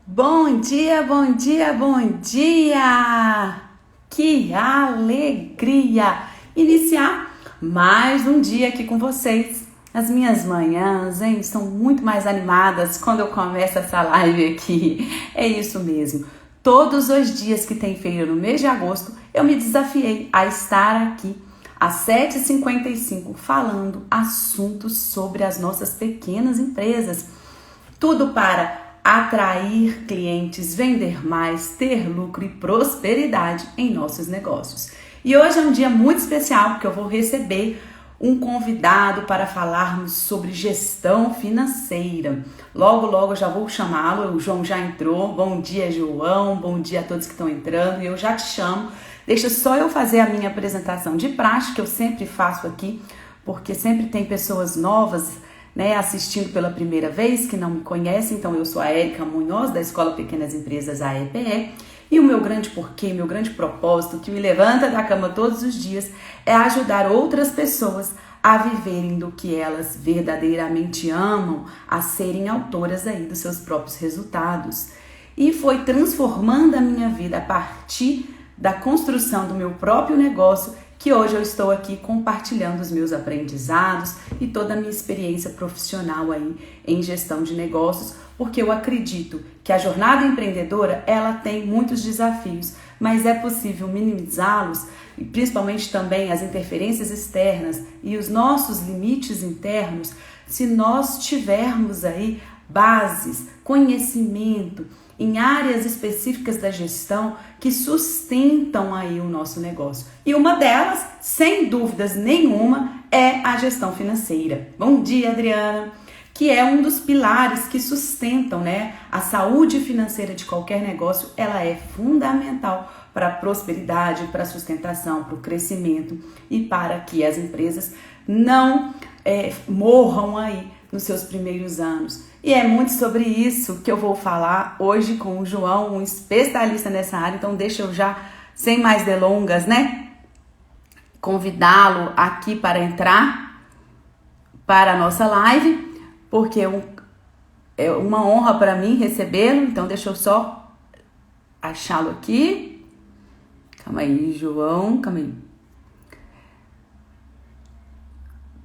Bom dia, bom dia, bom dia! Que alegria iniciar mais um dia aqui com vocês. As minhas manhãs, hein, são muito mais animadas quando eu começo essa live aqui. É isso mesmo. Todos os dias que tem feira no mês de agosto, eu me desafiei a estar aqui às 7h55 falando assuntos sobre as nossas pequenas empresas. Tudo para atrair clientes, vender mais, ter lucro e prosperidade em nossos negócios. E hoje é um dia muito especial porque eu vou receber um convidado para falarmos sobre gestão financeira. Logo, logo eu já vou chamá-lo. O João já entrou. Bom dia, João. Bom dia a todos que estão entrando. E eu já te chamo. Deixa só eu fazer a minha apresentação de praxe, que eu sempre faço aqui, porque sempre tem pessoas novas, né, assistindo pela primeira vez, que não me conhecem. Então eu sou a Érica Munhoz, da Escola Pequenas Empresas, a EPE, e o meu grande porquê, meu grande propósito, que me levanta da cama todos os dias, é ajudar outras pessoas a viverem do que elas verdadeiramente amam, a serem autoras aí dos seus próprios resultados. E foi transformando a minha vida a partir da construção do meu próprio negócio que hoje eu estou aqui compartilhando os meus aprendizados e toda a minha experiência profissional aí em gestão de negócios, porque eu acredito que a jornada empreendedora, ela tem muitos desafios, mas é possível minimizá-los, e principalmente também as interferências externas e os nossos limites internos, se nós tivermos aí bases, conhecimento em áreas específicas da gestão que sustentam aí o nosso negócio. E uma delas, sem dúvidas nenhuma, é a gestão financeira. Bom dia, Adriana, que é um dos pilares que sustentam, né, a saúde financeira de qualquer negócio. Ela é fundamental para a prosperidade, para a sustentação, para o crescimento e para que as empresas não morram aí nos seus primeiros anos. E é muito sobre isso que eu vou falar hoje com o João, um especialista nessa área. Então deixa eu já, sem mais delongas, né, convidá-lo aqui para entrar para a nossa live, porque é uma honra para mim recebê-lo. Então deixa eu só achá-lo aqui. Calma aí, João, calma aí.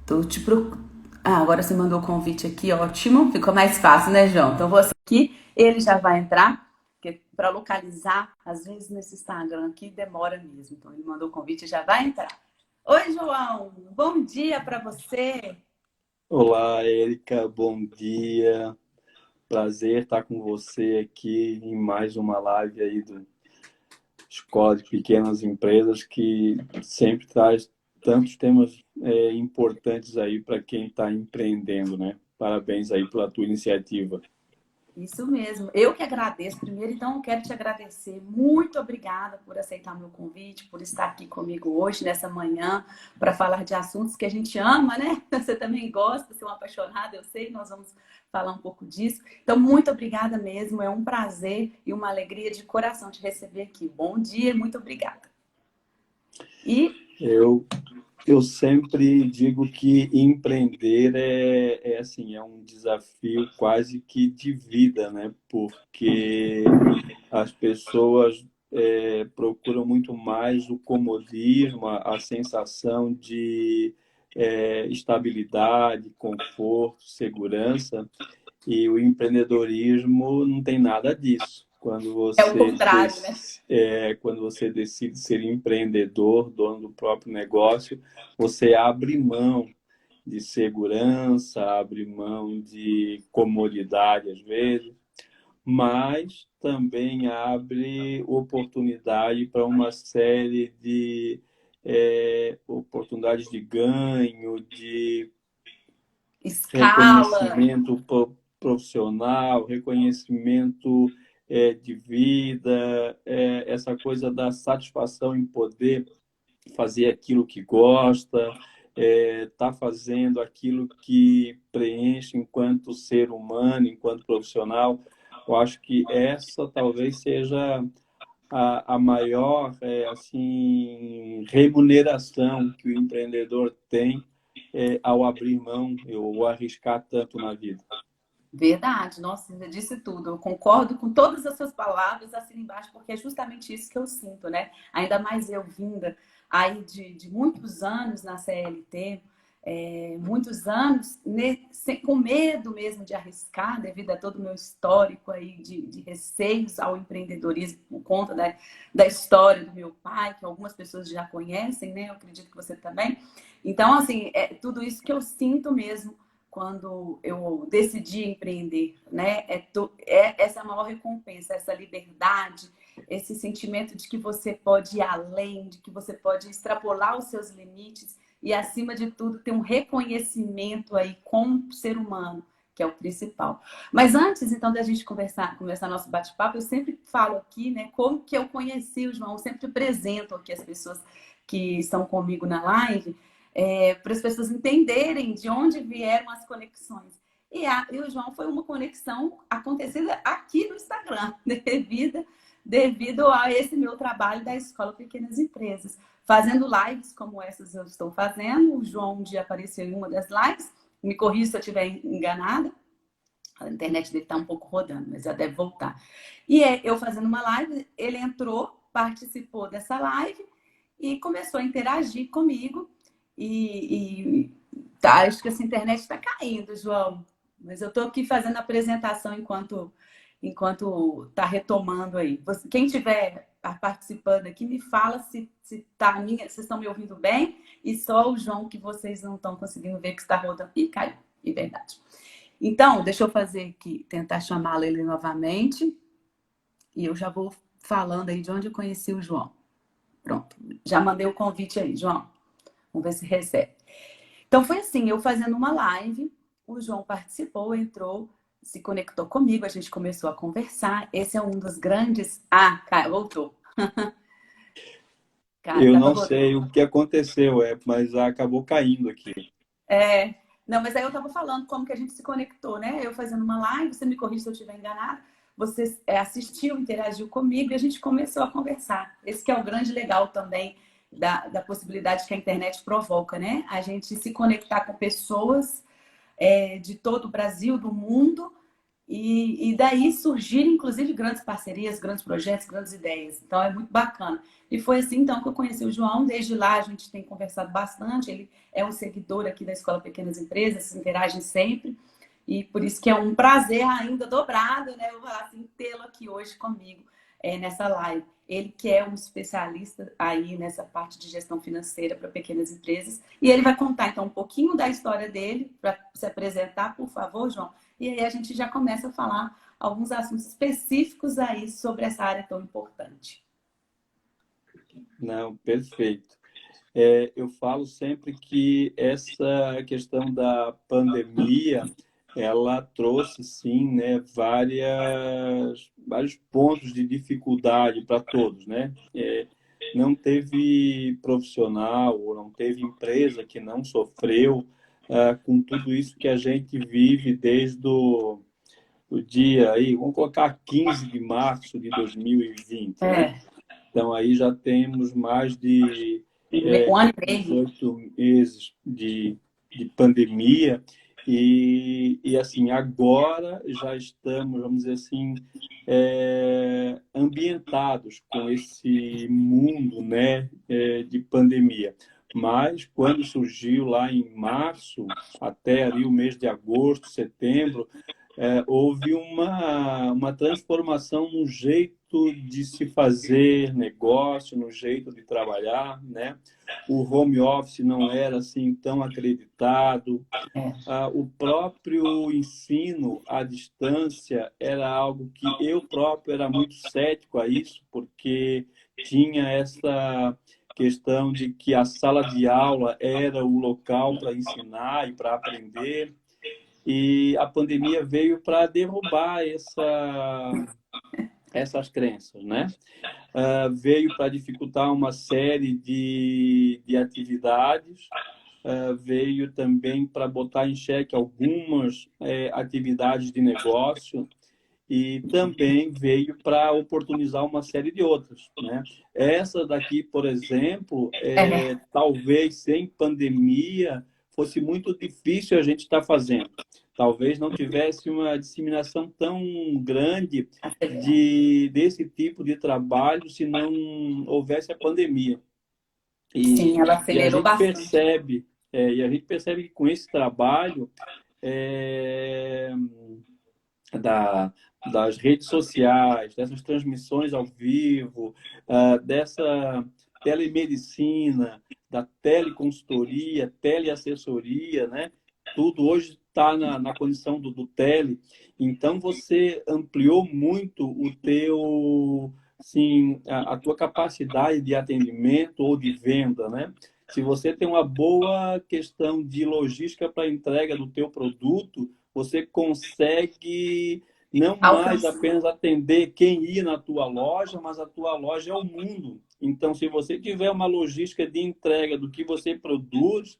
Tô te procurando. Agora você mandou o convite aqui, ótimo. Ficou mais fácil, né, João? Então você aqui, ele já vai entrar, porque para localizar, às vezes nesse Instagram aqui demora mesmo. Então ele mandou o convite e já vai entrar. Oi, João. Bom dia para você. Olá, Érica, bom dia. Prazer estar com você aqui em mais uma live aí do Escola de Pequenas Empresas, que sempre traz tantos temas importantes aí para quem está empreendendo, né? Parabéns aí pela tua iniciativa. Isso mesmo. Eu que agradeço primeiro, então eu quero te agradecer. Muito obrigada por aceitar meu convite, por estar aqui comigo hoje, nessa manhã, para falar de assuntos que a gente ama, né? Você também gosta, você é uma apaixonada, eu sei, nós vamos falar um pouco disso. Então, muito obrigada mesmo. É um prazer e uma alegria de coração te receber aqui. Bom dia, muito obrigada. E Eu, eu sempre digo que empreender assim, é um desafio quase que de vida, né? Porque as pessoas procuram muito mais o comodismo, a sensação de estabilidade, conforto, segurança, e o empreendedorismo não tem nada disso. é o contrário, né? Quando você decide ser empreendedor, dono do próprio negócio, você abre mão de segurança, abre mão de comodidade às vezes, mas também abre oportunidade para uma série de oportunidades de ganho, de Escala. reconhecimento profissional, reconhecimento de vida, essa coisa da satisfação em poder fazer aquilo que gosta, tá fazendo aquilo que preenche enquanto ser humano, enquanto profissional. Eu acho que essa talvez seja a maior assim remuneração que o empreendedor tem ao abrir mão ou arriscar tanto na vida. Verdade, nossa, você disse tudo. Eu concordo com todas as suas palavras assim embaixo, porque é justamente isso que eu sinto, né? Ainda mais eu vinda aí de muitos anos na CLT, muitos anos com medo mesmo de arriscar, devido a todo o meu histórico aí de receios ao empreendedorismo, por conta da história do meu pai, que algumas pessoas já conhecem, né? Eu acredito que você também. Então, assim, é tudo isso que eu sinto mesmo quando eu decidi empreender, né? Essa maior recompensa, essa liberdade, esse sentimento de que você pode ir além, de que você pode extrapolar os seus limites e, acima de tudo, ter um reconhecimento aí como ser humano, que é o principal. Mas antes, então, da gente começar nosso bate-papo, eu sempre falo aqui, né, como que eu conheci o João, eu sempre apresento aqui as pessoas que estão comigo na live, para as pessoas entenderem de onde vieram as conexões. E o João foi uma conexão acontecida aqui no Instagram, devido a esse meu trabalho da Escola Pequenas Empresas. Fazendo lives como essas eu estou fazendo. O João um dia apareceu em uma das lives. Me corrija se eu estiver enganada. A internet dele está um pouco rodando, mas já deve voltar. E eu fazendo uma live, ele entrou, participou dessa live e começou a interagir comigo. Tá, acho que essa internet está caindo, João. Mas eu estou aqui fazendo a apresentação enquanto está retomando aí. Quem estiver participando aqui, me fala se vocês estão me ouvindo bem e só o João que vocês não estão conseguindo ver que está rodando. Ih, caiu, é verdade. Então, deixa eu fazer aqui, tentar chamá-lo ele novamente. E eu já vou falando aí de onde eu conheci o João. Pronto, já mandei o convite aí, João. Vamos ver se recebe. Então, foi assim, eu fazendo uma live, o João participou, entrou, se conectou comigo, a gente começou a conversar. Esse é um dos grandes... Ah, cara, voltou. Cara, Eu tava não rodando. sei o que aconteceu, mas acabou caindo aqui. Não, mas aí eu tava falando como que a gente se conectou, né? Eu fazendo uma live, você me corrige se eu estiver enganada, você assistiu, interagiu comigo e a gente começou a conversar. Esse que é o grande legal também da possibilidade que a internet provoca, né? A gente se conectar com pessoas de todo o Brasil, do mundo, e daí surgir, inclusive, grandes parcerias, grandes projetos, grandes ideias. Então, é muito bacana. E foi assim, então, que eu conheci o João. Desde lá, a gente tem conversado bastante. Ele é um seguidor aqui da Escola Pequenas Empresas, interagem sempre. E por isso que é um prazer ainda dobrado, né? Eu vou falar assim, tê-lo aqui hoje comigo nessa live. Ele que é um especialista aí nessa parte de gestão financeira para pequenas empresas. E ele vai contar, então, um pouquinho da história dele, para se apresentar, por favor, João. E aí a gente já começa a falar alguns assuntos específicos aí sobre essa área tão importante. Não, perfeito. Eu falo sempre que essa questão da pandemia, ela trouxe, sim, né, vários pontos de dificuldade para todos, né? Não teve profissional ou não teve empresa que não sofreu com tudo isso que a gente vive desde o dia aí, vamos colocar 15 de março de 2020, né? Então aí já temos mais de Um ano e meio. 18 meses de pandemia e assim, agora já estamos, vamos dizer assim, ambientados com esse mundo, né, de pandemia. Mas quando surgiu lá em março, até ali o mês de agosto, setembro, houve uma transformação no jeito de se fazer negócio, no jeito de trabalhar, né? O home office não era assim tão acreditado. O próprio ensino à distância era algo que eu próprio era muito cético a isso, porque tinha essa questão de que a sala de aula era o local para ensinar e para aprender. E a pandemia veio para derrubar essas crenças, né? Veio para dificultar uma série de atividades, veio também para botar em xeque algumas atividades de negócio e também veio para oportunizar uma série de outras, né? Essa daqui, por exemplo, talvez sem pandemia fosse muito difícil a gente estar fazendo. talvez não tivesse uma disseminação tão grande desse tipo de trabalho se não houvesse a pandemia. Sim, ela E a acelerou gente bastante. percebe, que com esse trabalho da, das redes sociais, dessas transmissões ao vivo, dessa telemedicina, da teleconsultoria, teleassessoria, né? Tudo hoje está na condição do tele. Então, você ampliou muito o teu, sim, a tua capacidade de atendimento ou de venda, né? Se você tem uma boa questão de logística para a entrega do teu produto, você consegue não mais Alcançou. apenas atender quem ir na tua loja, mas a tua loja é o mundo. Então, se você tiver uma logística de entrega do que você produz,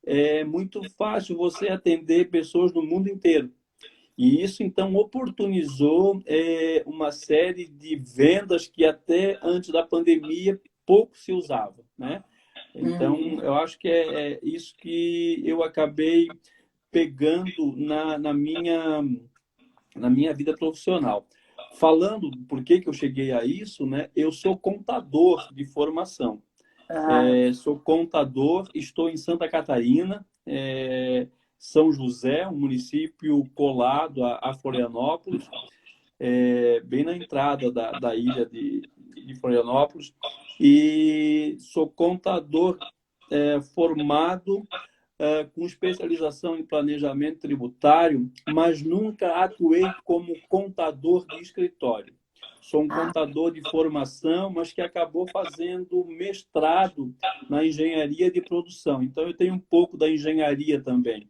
é muito fácil você atender pessoas do mundo inteiro. E isso, então, oportunizou uma série de vendas que até antes da pandemia pouco se usava, né? Então, eu acho que é isso que eu acabei pegando na minha vida profissional. Falando por que eu cheguei a isso, né? Eu sou contador de formação. Sou contador, estou em Santa Catarina, São José, um município colado a Florianópolis, bem na entrada da ilha de Florianópolis, e sou contador formado com especialização em planejamento tributário, mas nunca atuei como contador de escritório. Sou um contador de formação, mas que acabou fazendo mestrado na engenharia de produção. Então, eu tenho um pouco da engenharia também.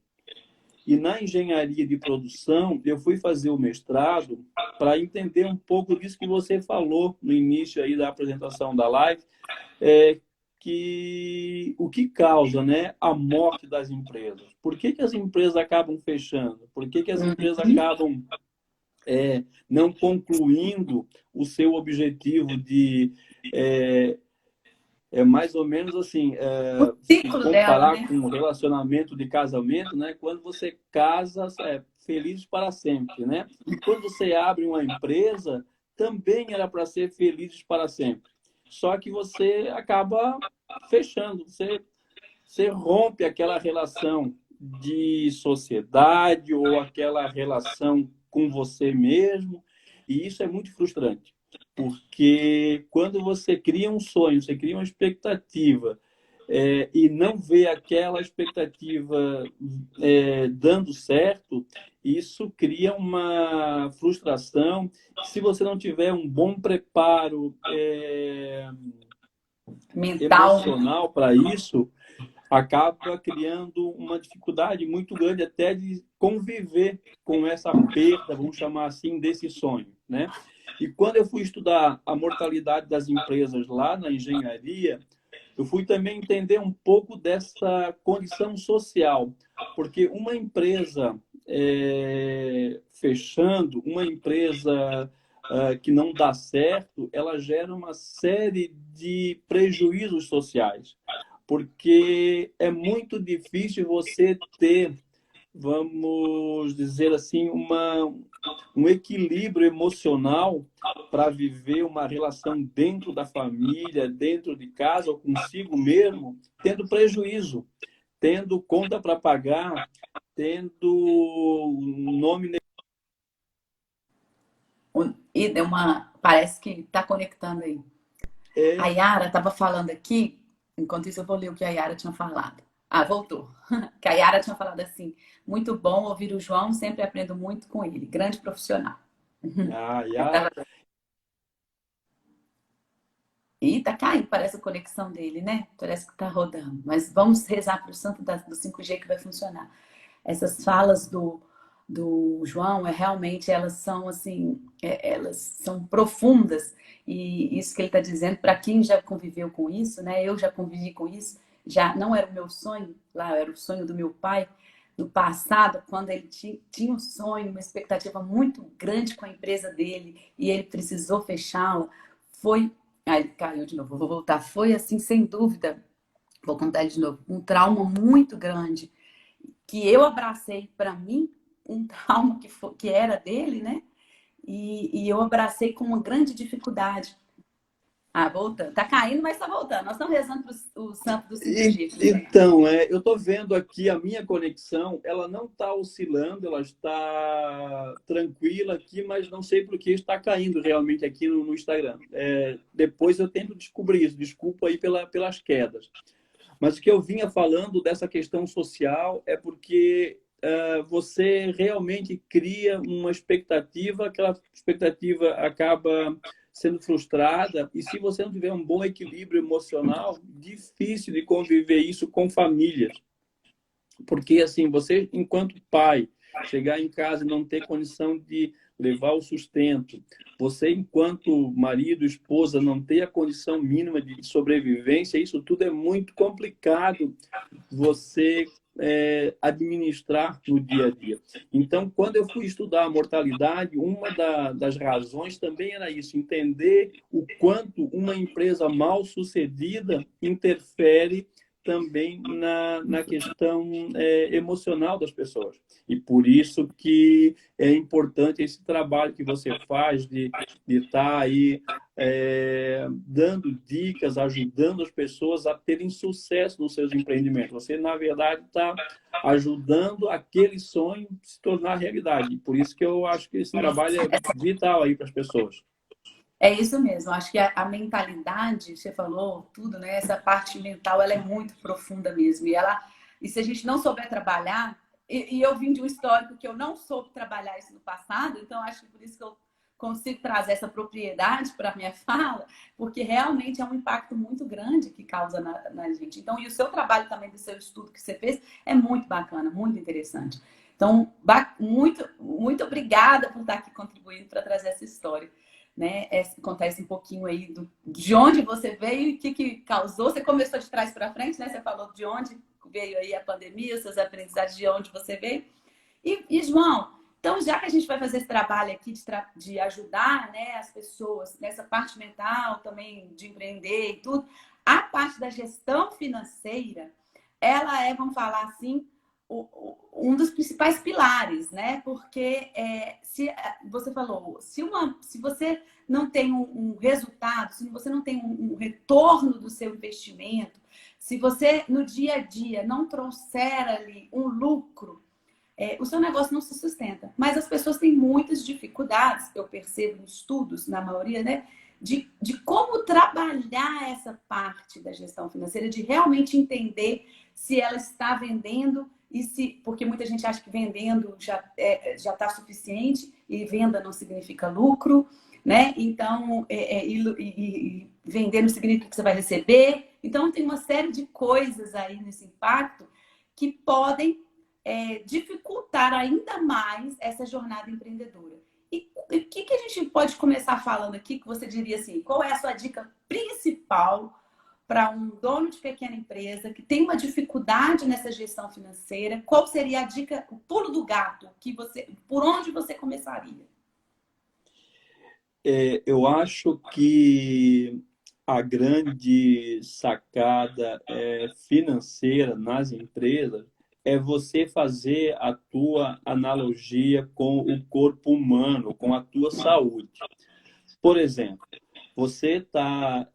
E na engenharia de produção, eu fui fazer o mestrado para entender um pouco disso que você falou no início aí da apresentação da live, que o que causa, né, a morte das empresas. Por que as empresas acabam fechando? Por que as empresas acabam não concluindo o seu objetivo de mais ou menos assim, O se ciclo dela, comparar né? com o relacionamento de casamento, né? Quando você casa, feliz para sempre, né? E quando você abre uma empresa, também era para ser felizes para sempre. Só que você acaba fechando, você rompe aquela relação de sociedade ou aquela relação com você mesmo, e isso é muito frustrante. Porque quando você cria um sonho, você cria uma expectativa, e não vê aquela expectativa dando certo, isso cria uma frustração. Se você não tiver um bom preparo Mental. emocional para isso, acaba criando uma dificuldade muito grande até de conviver com essa perda, vamos chamar assim, desse sonho, né? E quando eu fui estudar a mortalidade das empresas lá na engenharia, eu fui também entender um pouco dessa condição social, porque uma empresa fechando, uma empresa que não dá certo, ela gera uma série de prejuízos sociais, porque é muito difícil você ter, vamos dizer assim, um equilíbrio emocional para viver uma relação dentro da família, dentro de casa ou consigo mesmo, tendo prejuízo, tendo conta para pagar, tendo nome. E deu uma. Parece que tá conectando aí. A É, Yara estava falando aqui, enquanto isso eu vou ler o que a Yara tinha falado. Ah, voltou. Que a Yara tinha falado assim: muito bom ouvir o João, sempre aprendo muito com ele, grande profissional. a Aí Yara, tava... Ih, tá caindo, parece a conexão dele, né? Parece que tá rodando. Mas vamos rezar para o santo do 5G que vai funcionar. Essas falas do João, realmente, elas são assim, elas são profundas. E isso que ele está dizendo, para quem já conviveu com isso, né? Eu já convivi com isso, já não era o meu sonho, lá era o sonho do meu pai, no passado, quando ele tinha um sonho, uma expectativa muito grande com a empresa dele, e ele precisou fechá-la, foi... Aí ele caiu de novo, vou voltar. Foi assim, sem dúvida, vou contar ele de novo, um trauma muito grande que eu abracei para mim um trauma que era dele, né? E eu abracei com uma grande dificuldade. Ah, voltando. Tá caindo, mas tá voltando. Nós estamos rezando para o santo do 5G. Então, eu estou vendo aqui a minha conexão, ela não está oscilando, ela está tranquila aqui, mas não sei por que está caindo realmente aqui no Instagram. Depois eu tento descobrir isso, desculpa aí pelas quedas. Mas o que eu vinha falando dessa questão social é porque você realmente cria uma expectativa, aquela expectativa acaba sendo frustrada, e se você não tiver um bom equilíbrio emocional, difícil de conviver isso com famílias. Porque, assim, você, enquanto pai, chegar em casa e não ter condição de levar o sustento, você, enquanto marido, esposa, não ter a condição mínima de sobrevivência, isso tudo é muito complicado você administrar no dia a dia. Então, quando eu fui estudar a mortalidade, uma das razões também era isso, entender o quanto uma empresa mal sucedida interfere também na questão emocional das pessoas. E por isso que é importante esse trabalho que você faz de estar aí dando dicas, ajudando as pessoas a terem sucesso nos seus empreendimentos. Você, na verdade, está ajudando aquele sonho se tornar realidade. Por isso que eu acho que esse trabalho é vital aí para as pessoas. É isso mesmo. Acho que a mentalidade, você falou tudo, né? Essa parte mental, ela é muito profunda mesmo. E se a gente não souber trabalhar, e eu vim de um histórico que eu não soube trabalhar isso no passado, então acho que por isso que eu consigo trazer essa propriedade para a minha fala, porque realmente é um impacto muito grande que causa na gente. Então, e o seu trabalho também, do seu estudo que você fez, é muito bacana, muito interessante. Então, muito, muito obrigada por estar aqui contribuindo para trazer essa história. Né? Acontece um pouquinho aí de onde você veio e o que causou. Você começou de trás para frente, né? Você falou de onde veio aí a pandemia, os seus aprendizados, de onde você veio. E João, então já que a gente vai fazer esse trabalho aqui de ajudar, né, as pessoas nessa parte mental também, de empreender e tudo, a parte da gestão financeira, ela vamos falar assim, um dos principais pilares, né? Porque se você falou, se você não tem um resultado, se você não tem um retorno do seu investimento, se você no dia a dia não trouxer ali um lucro, o seu negócio não se sustenta. Mas as pessoas têm muitas dificuldades, eu percebo em estudos, na maioria, né? De como trabalhar essa parte da gestão financeira, de realmente entender se ela está vendendo porque muita gente acha que vendendo já está suficiente e venda não significa lucro, né? Então, vender não significa que você vai receber. Então, tem uma série de coisas aí nesse impacto que podem dificultar ainda mais essa jornada empreendedora. E o que a gente pode começar falando aqui, que você diria assim, qual é a sua dica principal para um dono de pequena empresa que tem uma dificuldade nessa gestão financeira? Qual seria a dica, o pulo do gato, por onde você começaria? Eu acho que a grande sacada financeira nas empresas é você fazer a tua analogia com o corpo humano, com a tua saúde. Por exemplo, você está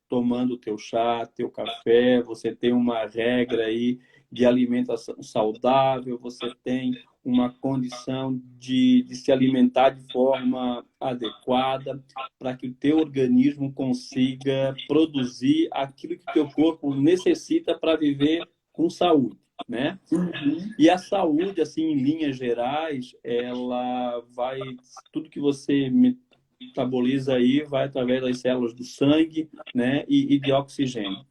tomando o teu chá, teu café, você tem uma regra aí de alimentação saudável, você tem uma condição de se alimentar de forma adequada para que o teu organismo consiga produzir aquilo que o teu corpo necessita para viver com saúde, né? Uhum. E a saúde, assim, em linhas gerais, ela vai... Tudo que você metaboliza aí vai através das células do sangue, né? E de oxigênio.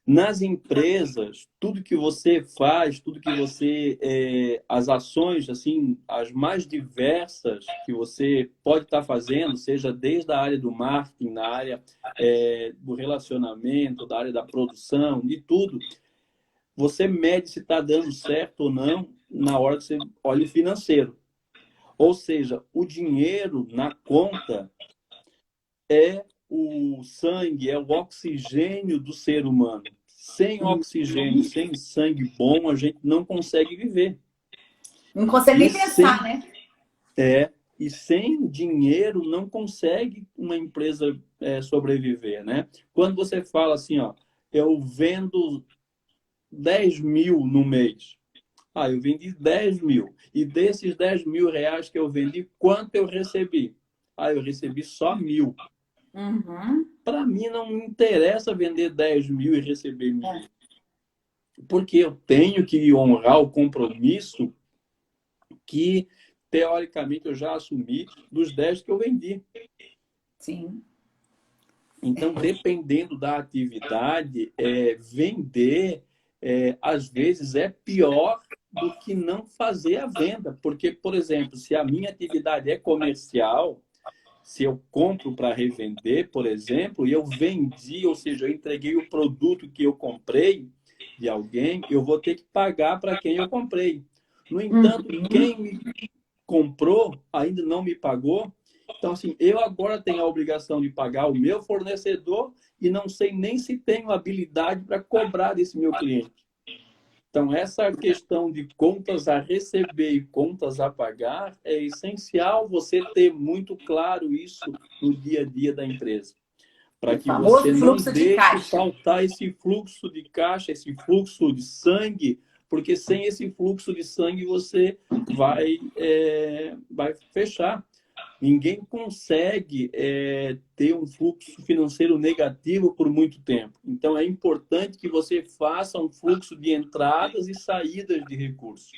Nas empresas, tudo que você faz, tudo que você... as ações, assim, as mais diversas que você pode estar fazendo, seja desde a área do marketing, na área do relacionamento, da área da produção, de tudo, você mede se está dando certo ou não na hora que você olha o financeiro. Ou seja, o dinheiro na conta é o sangue, é o oxigênio do ser humano. Sem oxigênio, sem sangue bom, a gente não consegue viver. Não consegue E nem pensar, sem, né? e sem dinheiro não consegue uma empresa sobreviver, né? Quando você fala assim, ó, eu vendo 10 mil no mês. Ah, eu vendi 10 mil. E desses 10 mil reais que eu vendi, quanto eu recebi? Ah, eu recebi só 1.000. Uhum. Para mim, não me interessa vender 10 mil e receber 1.000. É, Porque eu tenho que honrar o compromisso que, teoricamente, eu já assumi dos 10 que eu vendi. sim. Então, dependendo da atividade, vender, às vezes, é pior do que não fazer a venda. Porque, por exemplo, se a minha atividade é comercial, se eu compro para revender, por exemplo, e eu vendi, ou seja, eu entreguei o produto que eu comprei de alguém, eu vou ter que pagar para quem eu comprei. No entanto, Uhum. quem me comprou ainda não me pagou. Então, assim, eu agora tenho a obrigação de pagar o meu fornecedor e não sei nem se tenho habilidade para cobrar desse meu cliente. Então, essa questão de contas a receber e contas a pagar é essencial você ter muito claro isso no dia a dia da empresa, para O que você famoso não fluxo de deixe caixa. faltar esse fluxo de caixa, esse fluxo de sangue, porque sem esse fluxo de sangue você vai fechar. Ninguém consegue ter um fluxo financeiro negativo por muito tempo. Então, é importante que você faça um fluxo de entradas e saídas de recursos.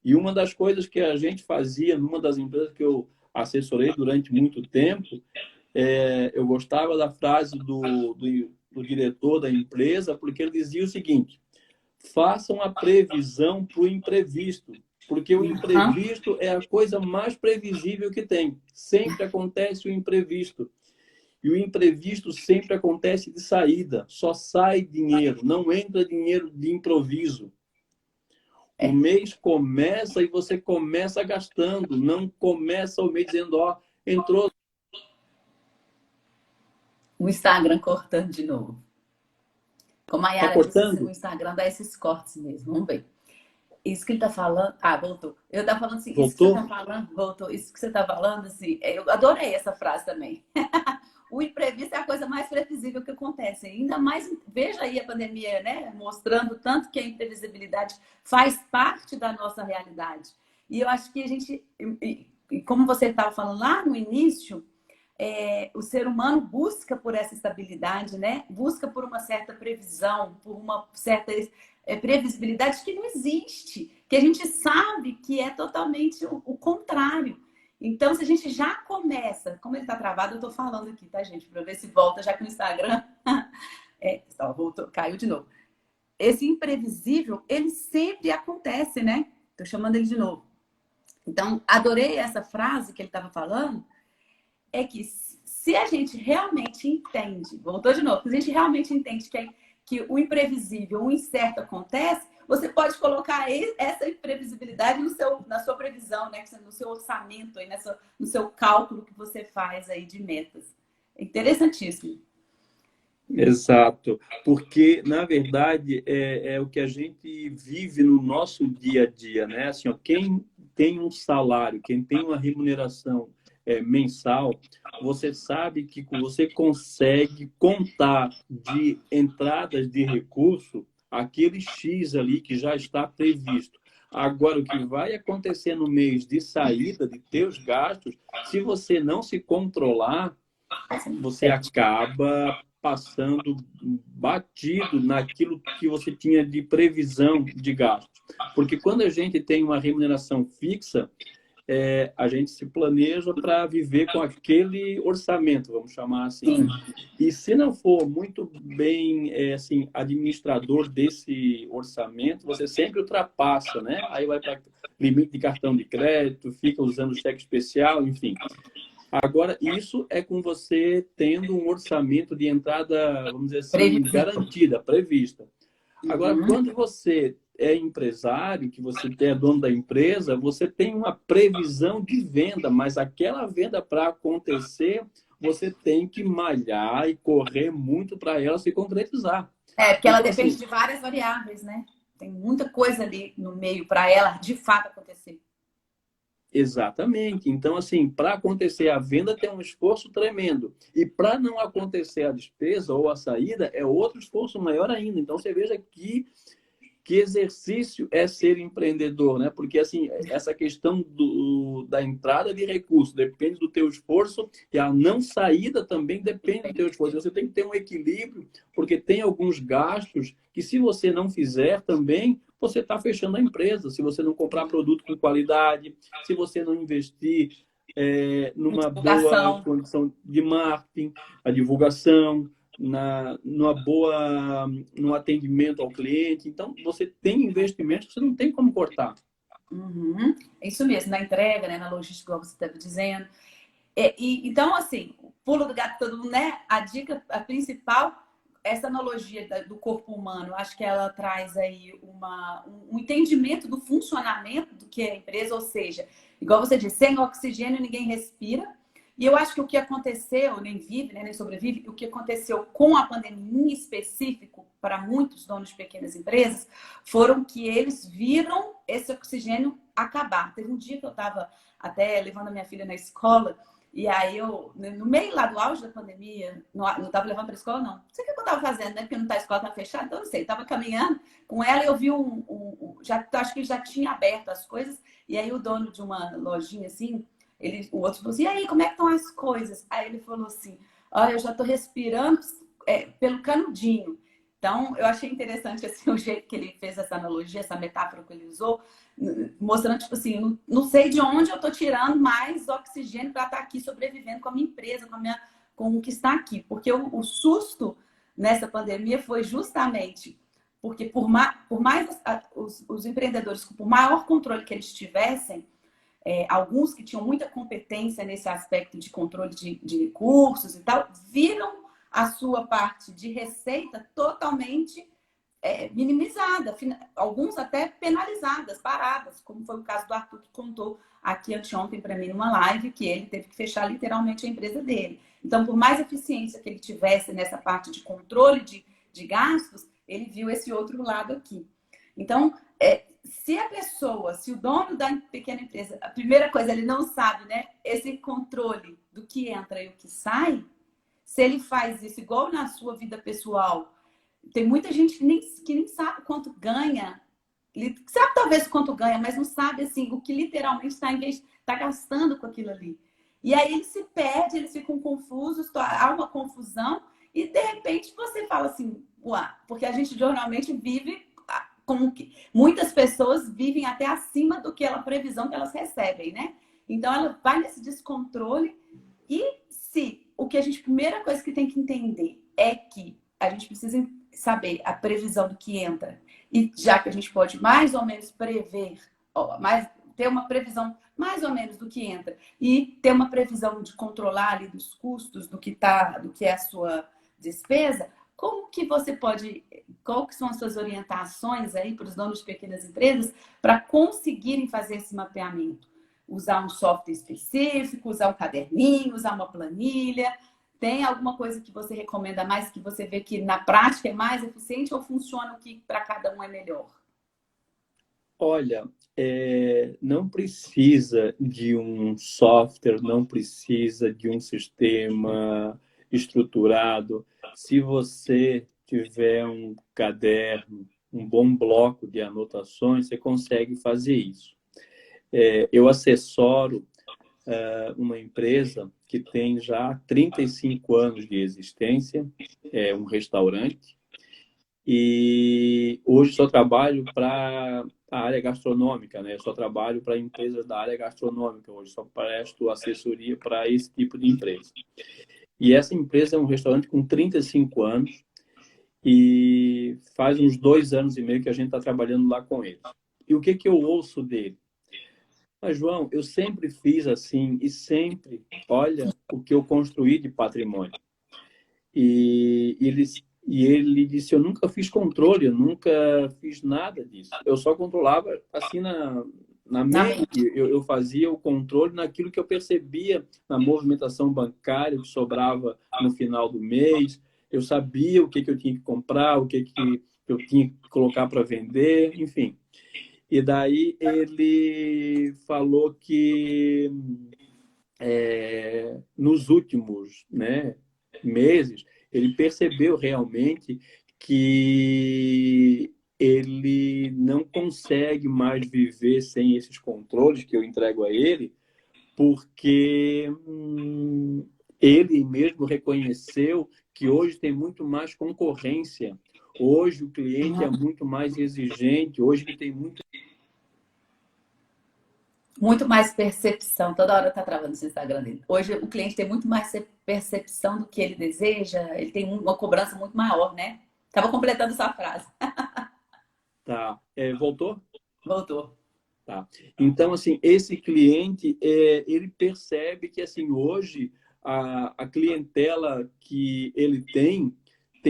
E uma das coisas que a gente fazia numa das empresas que eu assessorei durante muito tempo, eu gostava da frase do diretor da empresa, porque ele dizia o seguinte: façam a previsão para o imprevisto, porque o Uhum. imprevisto é a coisa mais previsível que tem. Sempre acontece o imprevisto. E o imprevisto sempre acontece de saída. Só sai dinheiro, não entra dinheiro de improviso. O É, mês começa e você começa gastando, não começa o mês dizendo, ó, entrou. o Instagram cortando de novo. Como a Tá Yara disse, o cortando? Instagram dá esses cortes mesmo. Vamos ver. Isso que ele tá falando. Ah, voltou. Eu tava falando assim, isso que você Voltou? tá falando, voltou. Isso que você tá falando, assim, eu adorei essa frase também. O imprevisto é a coisa mais previsível que acontece. Ainda mais, veja aí a pandemia, né? Mostrando tanto que a imprevisibilidade faz parte da nossa realidade. E eu acho que a gente, como você estava falando lá no início, o ser humano busca por essa estabilidade, né? Busca por uma certa previsão, por uma certa previsibilidade que não existe, que a gente sabe que é totalmente o contrário. Então, se a gente já começa, como ele está travado, eu estou falando aqui, tá, gente? Para ver se volta, já que no Instagram voltou, caiu de novo. Esse imprevisível, ele sempre acontece, né? Estou chamando ele de novo. Então, adorei essa frase que ele estava falando, é que se a gente realmente entende, voltou de novo, se a gente realmente entende que o imprevisível, o incerto acontece, você pode colocar essa imprevisibilidade na sua previsão, né? No seu orçamento, aí, no seu cálculo que você faz aí de metas. É interessantíssimo. Exato, porque na verdade é o que a gente vive no nosso dia a dia, né? Assim, ó, quem tem um salário, quem tem uma remuneração mensal, você sabe que você consegue contar de entradas de recurso aquele X ali que já está previsto. Agora, o que vai acontecer no mês de saída de teus gastos, se você não se controlar, você Perde. acaba passando batido naquilo que você tinha de previsão de gastos. Porque quando a gente tem uma remuneração fixa, a gente se planeja para viver com aquele orçamento, vamos chamar assim. Sim. E se não for muito bem assim, administrador desse orçamento, você sempre ultrapassa, né? Aí vai para limite de cartão de crédito, fica usando cheque especial, enfim. Agora, isso é com você tendo um orçamento de entrada, vamos dizer assim, Previsível. garantida, prevista. Agora, Uhum. quando você é empresário, que você é dono da empresa, você tem uma previsão de venda, mas aquela venda para acontecer, você tem que malhar e correr muito para ela se concretizar. Porque ela Então, depende assim, de várias variáveis, né? Tem muita coisa ali no meio para ela de fato acontecer. Exatamente. Então, assim, para acontecer a venda tem um esforço tremendo. E para não acontecer a despesa ou a saída, é outro esforço maior ainda. Então, você veja que exercício é ser empreendedor, né? Porque, assim, essa questão da entrada de recursos depende do teu esforço e a não saída também depende do teu esforço. Você tem que ter um equilíbrio, porque tem alguns gastos que, se você não fizer também, você está fechando a empresa. Se você não comprar produto com qualidade, se você não investir numa boa Divulgação. condição de marketing, a divulgação, numa boa, no atendimento ao cliente. Então, você tem investimentos que você não tem como cortar. Uhum. É isso mesmo, na entrega, né, na logística, como você estava dizendo. Então, assim, o pulo do gato todo mundo, né? A dica a principal, essa analogia do corpo humano, acho que ela traz aí um entendimento do funcionamento do que é a empresa, ou seja, igual você disse, sem oxigênio ninguém respira. E eu acho que o que aconteceu, nem vive, né, nem sobrevive, o que aconteceu com a pandemia em específico para muitos donos de pequenas empresas, foram que eles viram esse oxigênio acabar. Teve um dia que eu estava até levando a minha filha na escola, e aí eu, no meio lá do auge da pandemia, não estava levando para a escola, não. Não sei o que eu estava fazendo, né? Porque não tá, a escola estava fechada, então eu não sei. Estava caminhando com ela e eu vi acho que já tinha aberto as coisas, e aí o dono de uma lojinha assim, o outro falou assim, e aí, como é que estão as coisas? Aí ele falou assim, olha, eu já estou respirando pelo canudinho. Então, eu achei interessante assim, o jeito que ele fez essa analogia, essa metáfora que ele usou, mostrando, tipo assim, não sei de onde eu estou tirando mais oxigênio para estar aqui sobrevivendo com a minha empresa, com o que está aqui. Porque o susto nessa pandemia foi justamente porque por mais os empreendedores, por maior controle que eles tivessem, alguns que tinham muita competência nesse aspecto de controle de recursos e tal, viram a sua parte de receita totalmente minimizada, alguns até penalizadas, paradas, como foi o caso do Arthur que contou aqui anteontem para mim numa live, que ele teve que fechar literalmente a empresa dele. Então, por mais eficiência que ele tivesse nessa parte de controle de gastos, ele viu esse outro lado aqui. Então, se o dono da pequena empresa, a primeira coisa, ele não sabe, né? Esse controle do que entra e o que sai, se ele faz isso igual na sua vida pessoal, tem muita gente que nem sabe quanto ganha, sabe talvez quanto ganha, mas não sabe assim o que literalmente está gastando com aquilo ali. E aí eles se perdem, eles ficam confusos, há uma confusão, e de repente você fala assim, ué, porque a gente normalmente vive como que muitas pessoas vivem até acima do que a previsão que elas recebem, né? Então ela vai nesse descontrole e primeira coisa que tem que entender é que a gente precisa saber a previsão do que entra. E já que a gente pode mais ou menos prever, ter uma previsão mais ou menos do que entra e ter uma previsão de controlar ali dos custos, do que é a sua despesa, como que você pode, qual que são as suas orientações aí para os donos de pequenas empresas para conseguirem fazer esse mapeamento? Usar um software específico, usar um caderninho, usar uma planilha? Tem alguma coisa que você recomenda mais, que você vê que na prática é mais eficiente ou funciona o que para cada um é melhor? Olha, não precisa de um software, não precisa de um sistema estruturado. Se você tiver um caderno, um bom bloco de anotações, você consegue fazer isso. Eu assessoro uma empresa que tem já 35 anos de existência, é um restaurante, e hoje só trabalho para a área gastronômica, né? Eu só trabalho para empresas da área gastronômica hoje, só presto assessoria para esse tipo de empresa. E essa empresa é um restaurante com 35 anos e faz uns 2 anos e meio que a gente está trabalhando lá com eles. E o que que eu ouço dele? Mas, João, eu sempre fiz assim e sempre, olha o que eu construí de patrimônio. E ele disse, eu nunca fiz controle, eu nunca fiz nada disso. Eu só controlava assim na mente, eu fazia o controle naquilo que eu percebia na movimentação bancária que sobrava no final do mês. Eu sabia o que eu tinha que comprar, o que que eu tinha que colocar para vender, enfim. E daí ele falou que nos últimos, né, meses, ele percebeu realmente que ele não consegue mais viver sem esses controles que eu entrego a ele, porque ele mesmo reconheceu que hoje tem muito mais concorrência. Hoje o cliente é muito mais exigente, hoje ele tem Muito mais percepção. Toda hora tá travando esse Instagram dele. Hoje o cliente tem muito mais percepção do que ele deseja, ele tem uma cobrança muito maior, né? Tava completando essa frase. Tá. Voltou? Voltou. Tá. Então, assim, esse cliente, ele percebe que, assim, hoje a clientela que ele tem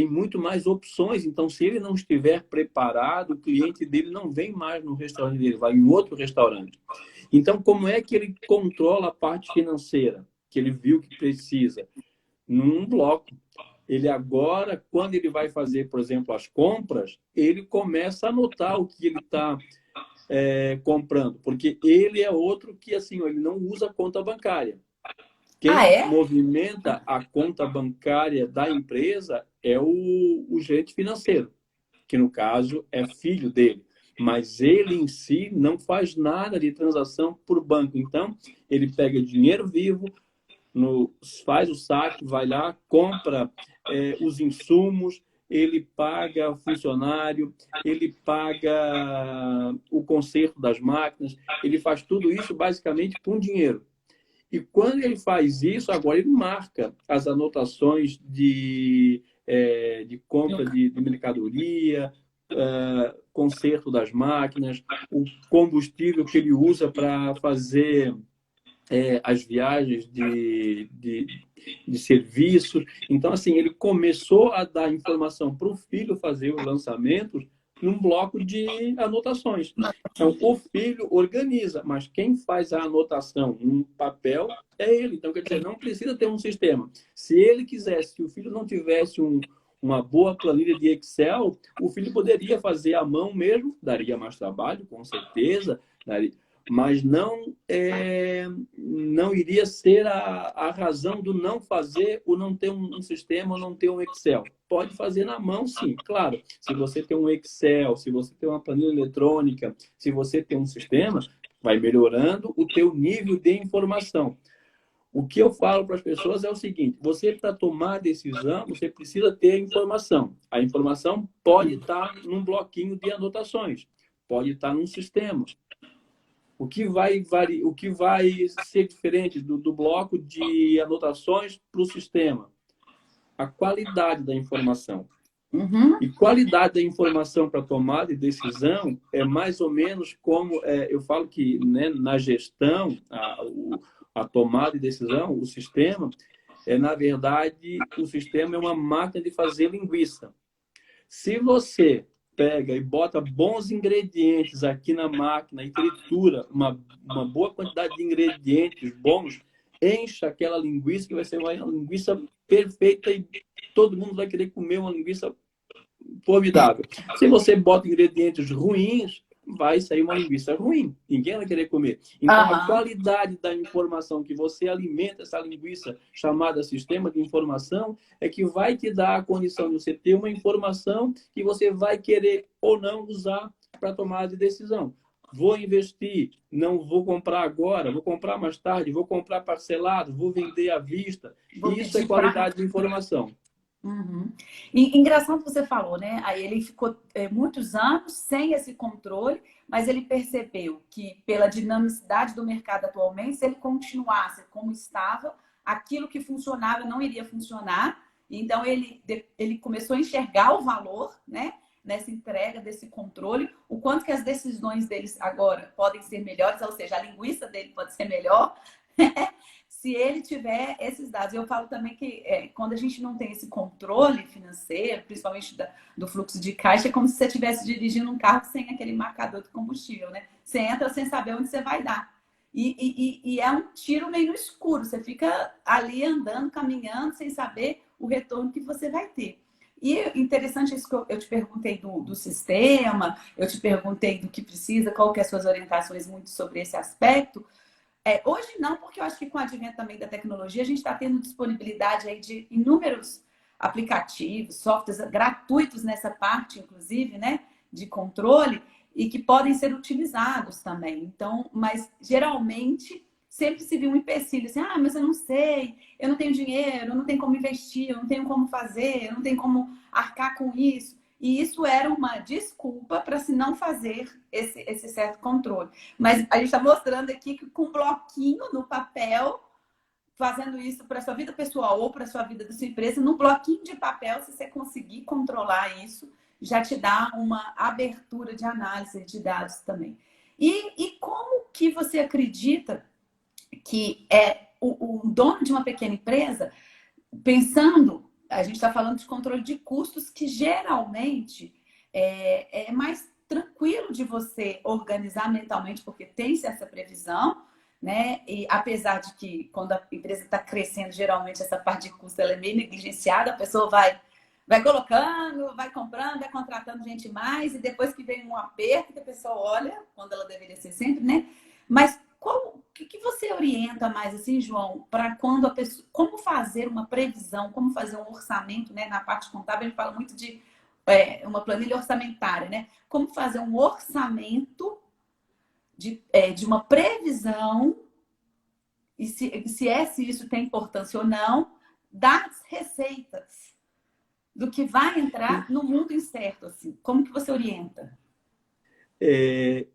muito mais opções. Então, se ele não estiver preparado, o cliente dele não vem mais no restaurante dele, vai em outro restaurante. Então, como é que ele controla a parte financeira que ele viu que precisa? Num bloco. Ele agora, quando ele vai fazer, por exemplo, as compras, ele começa a anotar o que ele está comprando, porque ele é outro que, assim, ele não usa conta bancária. Ah, Quem é? movimenta a conta bancária da empresa é o gerente financeiro, que no caso é filho dele. Mas ele em si não faz nada de transação por banco. Então, ele pega dinheiro vivo, faz o saque, vai lá, compra os insumos, ele paga funcionário, ele paga o conserto das máquinas, ele faz tudo isso basicamente com dinheiro. E quando ele faz isso, agora ele marca as anotações de compra de mercadoria, conserto das máquinas, o combustível que ele usa para fazer as viagens de serviços. Então, assim, ele começou a dar informação para o filho fazer os lançamentos num bloco de anotações. Então, o filho organiza, mas quem faz a anotação num papel é ele. Então, quer dizer, não precisa ter um sistema. Se ele quisesse, se o filho não tivesse uma boa planilha de Excel, o filho poderia fazer à mão mesmo, daria mais trabalho, com certeza, mas não iria ser a razão do não fazer, ou não ter um sistema, ou não ter um Excel. Pode fazer na mão, sim, claro. Se você tem um Excel, se você tem uma planilha eletrônica, se você tem um sistema, vai melhorando o teu nível de informação. O que eu falo para as pessoas é o seguinte: você, para tomar decisão, você precisa ter a informação. A informação pode estar num bloquinho de anotações, pode estar num sistema. O que vai ser diferente do bloco de anotações para o sistema? A qualidade da informação. Uhum. E qualidade da informação para tomada de decisão é mais ou menos como eu falo que, né, na gestão, a tomada de decisão, o sistema, na verdade, o sistema é uma máquina de fazer linguiça. Se você pega e bota bons ingredientes aqui na máquina e tritura uma boa quantidade de ingredientes bons, encha aquela linguiça, que vai ser uma linguiça perfeita e todo mundo vai querer comer uma linguiça formidável. Se você bota ingredientes ruins, vai sair uma linguiça ruim. Ninguém vai querer comer. Então, a qualidade da informação que você alimenta essa linguiça, chamada sistema de informação, é que vai te dar a condição de você ter uma informação que você vai querer ou não usar para tomar de decisão. Vou investir, não vou comprar agora, vou comprar mais tarde, vou comprar parcelado, vou vender à vista. Isso é qualidade de informação. Uhum. E engraçado que você falou, né? Aí ele ficou muitos anos sem esse controle, mas ele percebeu que pela dinamicidade do mercado atualmente, se ele continuasse como estava, aquilo que funcionava não iria funcionar. Então ele começou a enxergar o valor, né? Nessa entrega desse controle, o quanto que as decisões deles agora podem ser melhores, ou seja, a linguiça dele pode ser melhor. Se ele tiver esses dados. Eu falo também que quando a gente não tem esse controle financeiro, principalmente do fluxo de caixa, é como se você estivesse dirigindo um carro sem aquele marcador de combustível, né? Você entra sem saber onde você vai dar. E é um tiro meio no escuro. Você fica ali andando, caminhando, sem saber o retorno que você vai ter. E interessante isso que eu te perguntei do sistema, eu te perguntei do que precisa, qual que é as suas orientações muito sobre esse aspecto. Hoje não, porque eu acho que com o advento também da tecnologia, a gente está tendo disponibilidade aí de inúmeros aplicativos, softwares gratuitos nessa parte, inclusive, né, de controle, e que podem ser utilizados também. Então, mas geralmente sempre se viu um empecilho, assim, mas eu não sei, eu não tenho dinheiro, eu não tenho como investir, eu não tenho como fazer, eu não tenho como arcar com isso. E isso era uma desculpa para se não fazer esse certo controle. Mas a gente está mostrando aqui que com um bloquinho no papel, fazendo isso para a sua vida pessoal ou para a sua vida da sua empresa, num bloquinho de papel, se você conseguir controlar isso, já te dá uma abertura de análise de dados também. E como que você acredita que o dono de uma pequena empresa, pensando, a gente está falando de controle de custos, que geralmente é mais tranquilo de você organizar mentalmente, porque tem-se essa previsão, né? E apesar de que quando a empresa está crescendo, geralmente essa parte de custo ela é meio negligenciada, a pessoa vai colocando, vai comprando, vai contratando gente mais, e depois que vem um aperto, que a pessoa olha, quando ela deveria ser sempre, né? Mas o que você orienta mais, assim, João, para quando a pessoa, como fazer uma previsão, como fazer um orçamento, né? Na parte contábil, a gente fala muito de uma planilha orçamentária, né? Como fazer um orçamento de uma previsão, e se isso tem importância ou não, das receitas, do que vai entrar no mundo incerto, assim. Como que você orienta?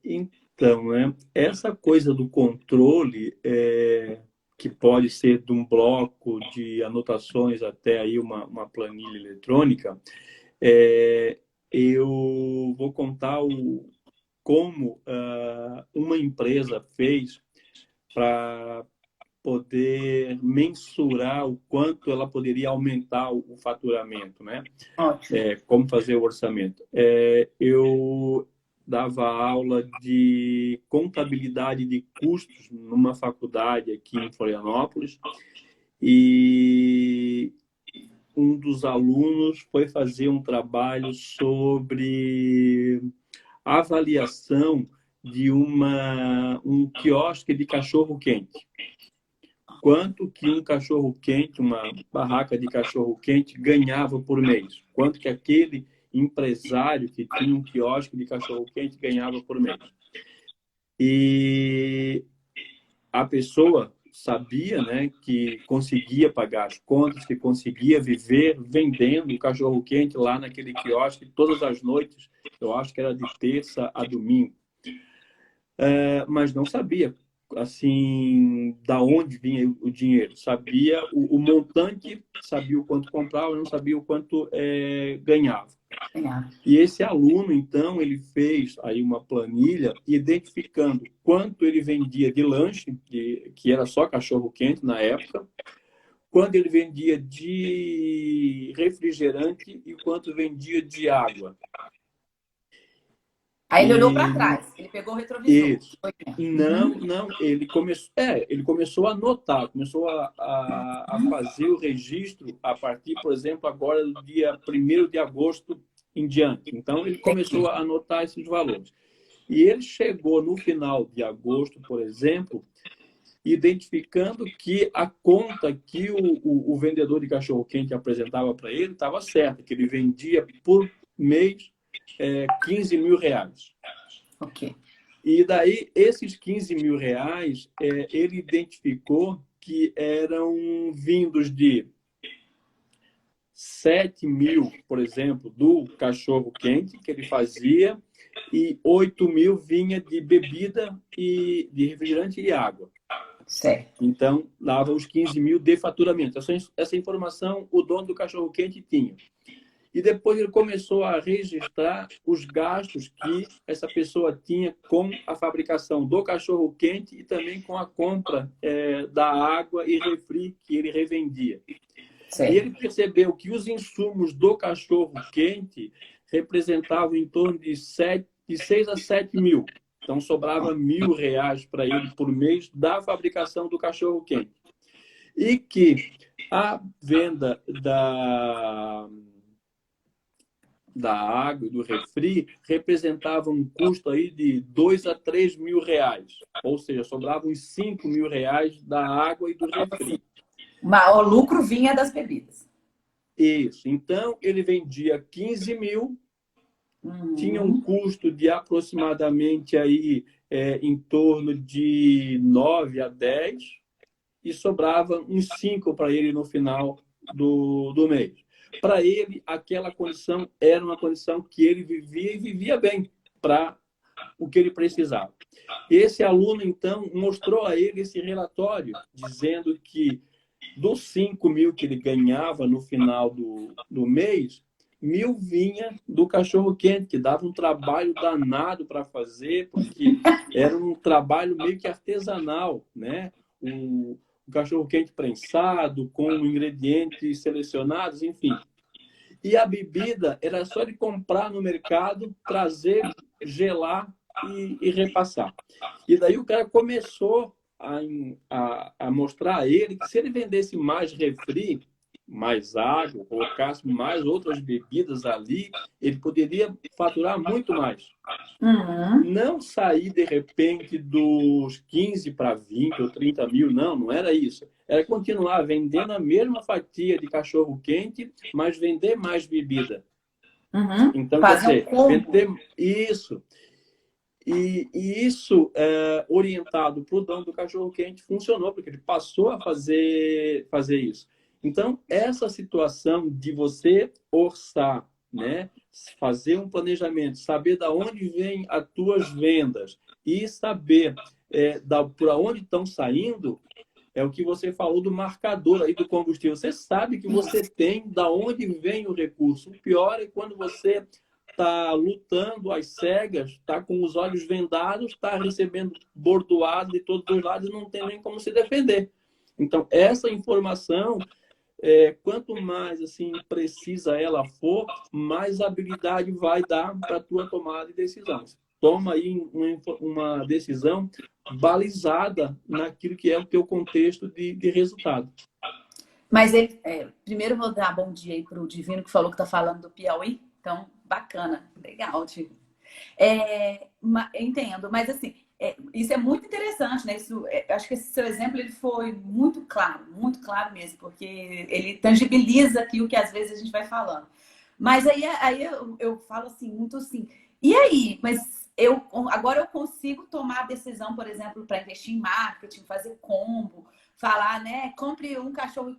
Então, né, essa coisa do controle, que pode ser de um bloco de anotações até aí uma planilha eletrônica, eu vou contar como uma empresa fez para poder mensurar o quanto ela poderia aumentar o faturamento, né? Ótimo. Como fazer o orçamento. Eu dava aula de contabilidade de custos numa faculdade aqui em Florianópolis e um dos alunos foi fazer um trabalho sobre avaliação de um quiosque de cachorro-quente. Quanto que um cachorro-quente, uma barraca de cachorro-quente ganhava por mês? Quanto que aquele empresário que tinha um quiosque de cachorro-quente ganhava por mês? E a pessoa sabia, né, que conseguia pagar as contas, que conseguia viver vendendo o cachorro-quente lá naquele quiosque todas as noites. Eu acho que era de terça a domingo. Mas não sabia assim da onde vinha o dinheiro. Sabia o montante, sabia o quanto comprava, não sabia o quanto ganhava. E esse aluno, então, ele fez aí uma planilha identificando quanto ele vendia de lanche, que era só cachorro-quente na época, quanto ele vendia de refrigerante e quanto vendia de água. Aí ele olhou para trás, ele pegou o retrovisor. Isso. Não, ele começou a anotar, começou a fazer o registro a partir, por exemplo, agora do dia 1º de agosto em diante. Então, ele começou a anotar esses valores. E ele chegou no final de agosto, por exemplo, identificando que a conta que o vendedor de cachorro-quente apresentava para ele estava certa, que ele vendia por mês 15 mil reais. Ok. E daí, esses 15 mil reais, ele identificou que eram vindos de 7 mil, por exemplo, do cachorro-quente que ele fazia, e 8 mil vinha de bebida, e de refrigerante e água. Certo. Então, dava os 15 mil de faturamento. Essa informação o dono do cachorro-quente tinha. E depois ele começou a registrar os gastos que essa pessoa tinha com a fabricação do cachorro-quente e também com a compra da água e refri que ele revendia. Certo. E ele percebeu que os insumos do cachorro-quente representavam em torno de 6 a 7 mil. Então, sobrava R$ 1.000 para ele por mês da fabricação do cachorro-quente. E que a venda da água e do refri representava um custo aí de 2 a 3 mil reais. Ou seja, sobravam uns 5 mil reais da água e do refri. O lucro vinha das bebidas. Isso. Então, ele vendia 15 mil, tinha um custo de aproximadamente aí, em torno de 9 a 10 e sobrava uns 5 para ele no final do mês. Para ele, aquela condição era uma condição que ele vivia e vivia bem para o que ele precisava. Esse aluno, então, mostrou a ele esse relatório, dizendo que dos 5 mil que ele ganhava no final do mês, 1.000 vinha do cachorro-quente, que dava um trabalho danado para fazer, porque era um trabalho meio que artesanal, né? O cachorro-quente prensado, com ingredientes selecionados, enfim. E a bebida era só ele comprar no mercado, trazer, gelar e repassar. E daí o cara começou a mostrar a ele que se ele vendesse mais refri, mais água, colocasse mais outras bebidas ali, ele poderia faturar muito mais. Não sair, de repente, dos 15 para 20 ou 30 mil, não era isso. Era continuar vendendo a mesma fatia de cachorro-quente, mas vender mais bebida. Então, quer dizer, vender isso. E isso, orientado para o dono do cachorro-quente, funcionou, porque ele passou a fazer isso. Então, essa situação de você orçar, né? Fazer um planejamento, saber de onde vêm as tuas vendas e saber por onde estão saindo, é o que você falou do marcador aí do combustível. Você sabe que você tem da onde vem o recurso. O pior é quando você está lutando às cegas, está com os olhos vendados, está recebendo bordoado de todos os lados e não tem nem como se defender. Então, essa informação, quanto mais assim precisa ela for, mais habilidade vai dar para a tua tomada de decisão. Toma aí uma decisão balizada naquilo que é o teu contexto de resultado. Mas primeiro vou dar bom dia aí para o Divino, que falou que está falando do Piauí. Então, bacana, legal, Divino. Entendo, mas assim, isso é muito interessante, né? Acho que esse seu exemplo ele foi muito claro mesmo, porque ele tangibiliza aqui o que às vezes a gente vai falando. Mas aí eu falo assim, muito assim, e aí? Mas agora eu consigo tomar a decisão, por exemplo, para investir em marketing, fazer combo, falar, né? Compre um cachorro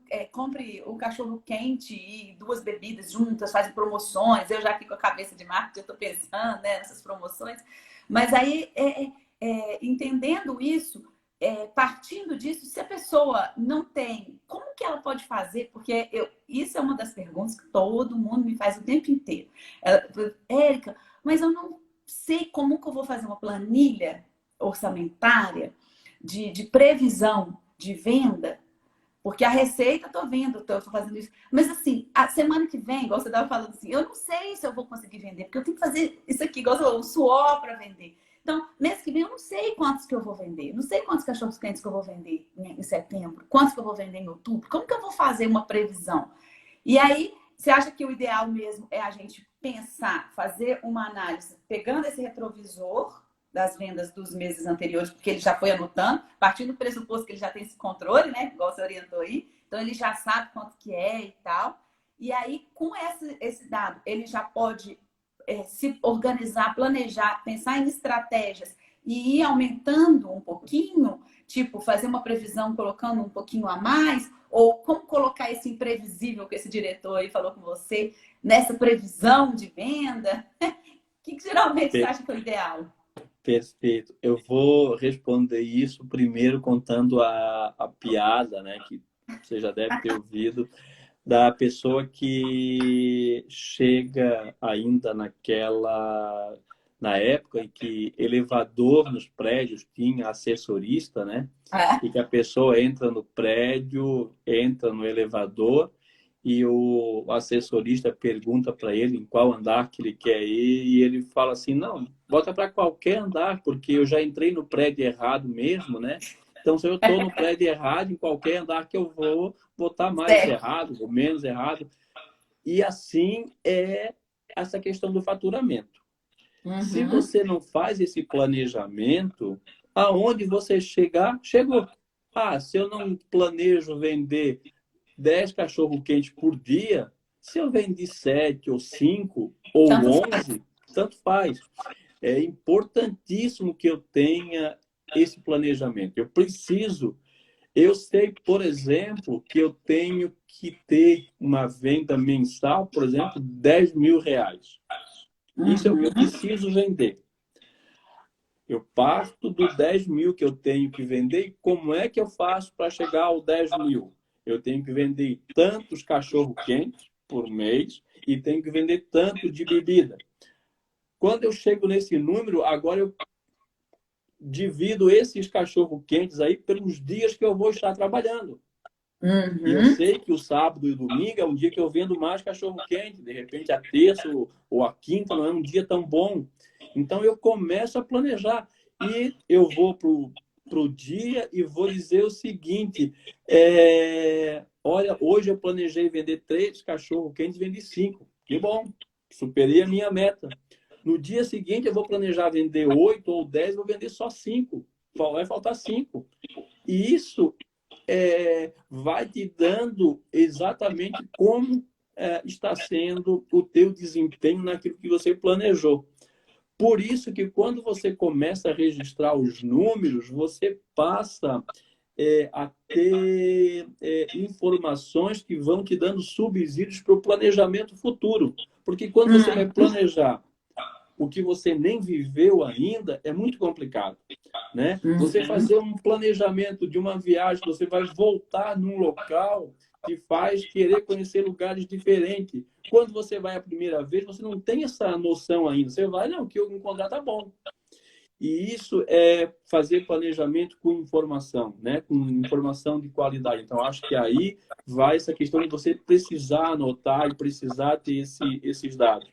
quente e 2 bebidas juntas, faz promoções. Eu já aqui com a cabeça de marketing, eu estou pensando, né, nessas promoções. Mas aí, entendendo isso, partindo disso, se a pessoa não tem, como que ela pode fazer? Porque isso é uma das perguntas que todo mundo me faz o tempo inteiro. Érica, mas eu não sei como que eu vou fazer uma planilha orçamentária de previsão de venda, porque a receita, tô vendo, tô fazendo isso. Mas assim, a semana que vem, igual você estava falando assim, eu não sei se eu vou conseguir vender, porque eu tenho que fazer isso aqui, igual você falou, um suor para vender. Então, mês que vem eu não sei quantos que eu vou vender, não sei quantos cachorros quentes que eu vou vender em setembro, quantos que eu vou vender em outubro, como que eu vou fazer uma previsão? E aí, você acha que o ideal mesmo é a gente pensar, fazer uma análise, pegando esse retrovisor das vendas dos meses anteriores, porque ele já foi anotando, partindo do pressuposto que ele já tem esse controle, né? Igual você orientou aí. Então, ele já sabe quanto que é e tal. E aí, com esse dado, ele já pode se organizar, planejar, pensar em estratégias e ir aumentando um pouquinho, tipo, fazer uma previsão colocando um pouquinho a mais, ou como colocar esse imprevisível que esse diretor aí falou com você, nessa previsão de venda. O que geralmente você acha que é o ideal? Perfeito. Eu vou responder isso primeiro contando a piada, né, que você já deve ter ouvido, da pessoa que chega ainda na época em que elevador nos prédios tinha assessorista, né? E que a pessoa entra no prédio, entra no elevador e o assessorista pergunta para ele em qual andar que ele quer ir e ele fala assim, não, bota para qualquer andar, porque eu já entrei no prédio errado mesmo, né? Então, se eu estou no prédio errado, em qualquer andar que eu vou estar mais errado ou menos errado. E assim é essa questão do faturamento. Se Uhum. você não faz esse planejamento, aonde você chegar, chegou. Ah, se eu não planejo vender 10 cachorro-quente por dia, se eu vendi 7 ou 5 ou Tanto faz. 11, tanto faz. É importantíssimo que eu tenha esse planejamento. Eu sei, por exemplo, que eu tenho que ter uma venda mensal, por exemplo, R$ 10.000. Isso é o que eu Uhum. preciso vender. Eu parto do 10.000 que eu tenho que vender e como é que eu faço para chegar ao 10.000? Eu tenho que vender tantos cachorro-quentes por mês e tenho que vender tanto de bebida. Quando eu chego nesse número, agora eu divido esses cachorro-quentes aí pelos dias que eu vou estar trabalhando. E eu Uhum. sei que o sábado e o domingo é um dia que eu vendo mais cachorro-quente. De repente, a terça ou a quinta não é um dia tão bom. Então, eu começo a planejar. E eu vou para o dia e vou dizer o seguinte: olha, hoje eu planejei vender 3 cachorro-quentes e vendi 5. Que bom, superei a minha meta. No dia seguinte, eu vou planejar vender 8 ou 10, vou vender só 5. Vai faltar 5. E isso vai te dando exatamente como está sendo o teu desempenho naquilo que você planejou. Por isso que quando você começa a registrar os números, você passa a ter informações que vão te dando subsídios para o planejamento futuro. Porque quando você vai Uhum. planejar o que você nem viveu ainda, é muito complicado, né? Você Uhum. fazer um planejamento de uma viagem, você vai voltar num local que faz querer conhecer lugares diferentes. Quando você vai a primeira vez, você não tem essa noção ainda. Você vai, não, o que eu encontrar tá bom. E isso é fazer planejamento com informação, né? Com informação de qualidade. Então, acho que aí vai essa questão de você precisar anotar e precisar ter esses dados.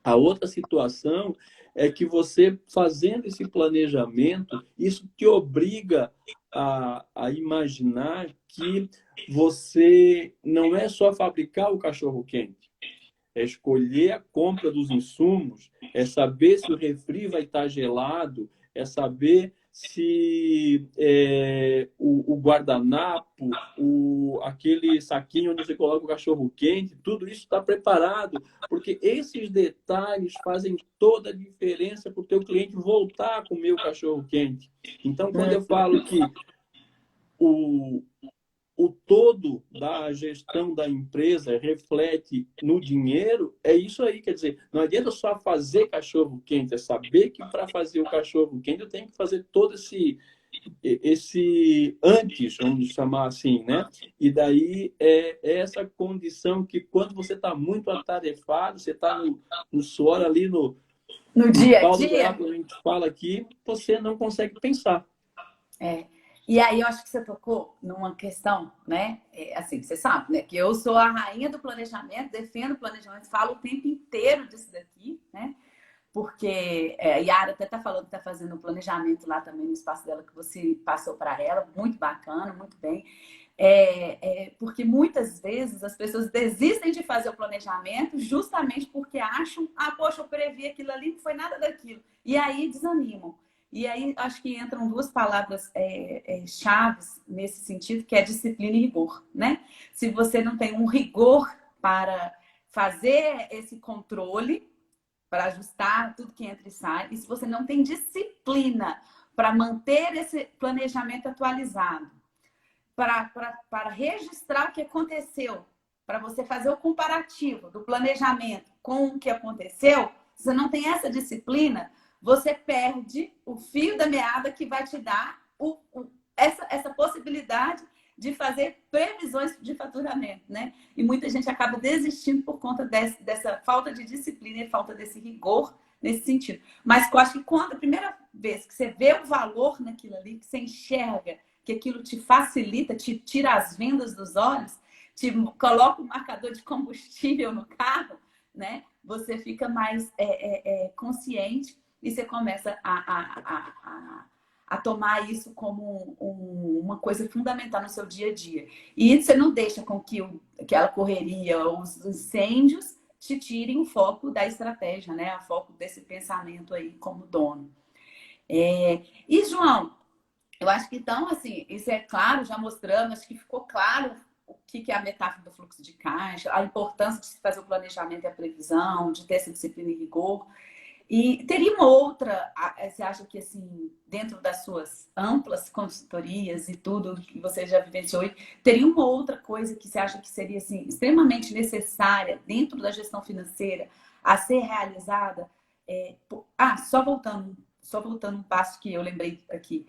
A outra situação é que você, fazendo esse planejamento, isso te obriga a imaginar que você não é só fabricar o cachorro-quente, é escolher a compra dos insumos, é saber se o refri vai estar gelado, é saber se o guardanapo, aquele saquinho onde você coloca o cachorro quente, tudo isso está preparado, porque esses detalhes fazem toda a diferença para o teu cliente voltar a comer o cachorro quente. Então, quando eu falo que o, o todo da gestão da empresa reflete no dinheiro, é isso aí. Quer dizer, não adianta só fazer cachorro-quente, é saber que para fazer o cachorro-quente eu tenho que fazer todo esse antes, vamos chamar assim, né? E daí é essa condição que quando você está muito atarefado, você está no suor ali, No no dia a pau do dia, gato, a gente fala aqui, você não consegue pensar. é. E aí eu acho que você tocou numa questão, né? Assim, você sabe, né? Que eu sou a rainha do planejamento, defendo o planejamento, falo o tempo inteiro disso daqui, né? Porque a Yara até está falando que está fazendo um planejamento lá também no espaço dela que você passou para ela, muito bacana, muito bem. Porque muitas vezes as pessoas desistem de fazer o planejamento justamente porque acham, poxa, eu previ aquilo ali, não foi nada daquilo. E aí desanimam. E aí acho que entram duas palavras chaves nesse sentido, que é disciplina e rigor, né? Se você não tem um rigor para fazer esse controle, para ajustar tudo que entra e sai, e se você não tem disciplina para manter esse planejamento atualizado, para registrar o que aconteceu, para você fazer o comparativo do planejamento com o que aconteceu, se você não tem essa disciplina, você perde o fio da meada que vai te dar essa possibilidade de fazer previsões de faturamento, né? E muita gente acaba desistindo por conta dessa falta de disciplina e falta desse rigor nesse sentido. Mas eu acho que quando a primeira vez que você vê o valor naquilo ali, que você enxerga que aquilo te facilita, te tira as vendas dos olhos, te coloca um marcador de combustível no carro, né? Você fica mais consciente e você começa a tomar isso como uma coisa fundamental no seu dia a dia. E você não deixa com que aquela correria, os incêndios te tirem o foco da estratégia, né? O foco desse pensamento aí como dono. E, João, eu acho que então, assim, isso é claro, já mostramos, acho que ficou claro o que é a metáfora do fluxo de caixa, a importância de se fazer o planejamento e a previsão, de ter essa disciplina e rigor. E teria uma outra, você acha que assim, dentro das suas amplas consultorias e tudo que você já vivenciou, teria uma outra coisa que você acha que seria assim, extremamente necessária dentro da gestão financeira a ser realizada? Só voltando um passo que eu lembrei aqui.